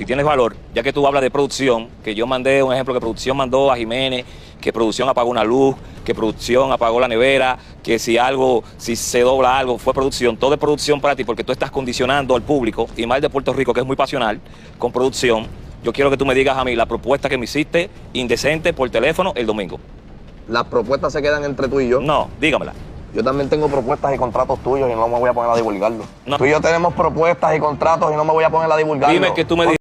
si tienes valor, ya que tú hablas de producción, que yo mandé un ejemplo que producción mandó a Jiménez, que producción apagó una luz, que producción apagó la nevera, que si se dobla algo, fue producción, todo es producción para ti, porque tú estás condicionando al público, y más de Puerto Rico, que es muy pasional, con producción. Yo quiero que tú me digas a mí la propuesta que me hiciste, indecente, por teléfono, el domingo. ¿Las propuestas se quedan entre tú y yo? No, dígamela. Yo también tengo propuestas y contratos tuyos y no me voy a poner a divulgarlos. No. Tú y yo tenemos propuestas y contratos y no me voy a poner a divulgarlos. Dime que tú me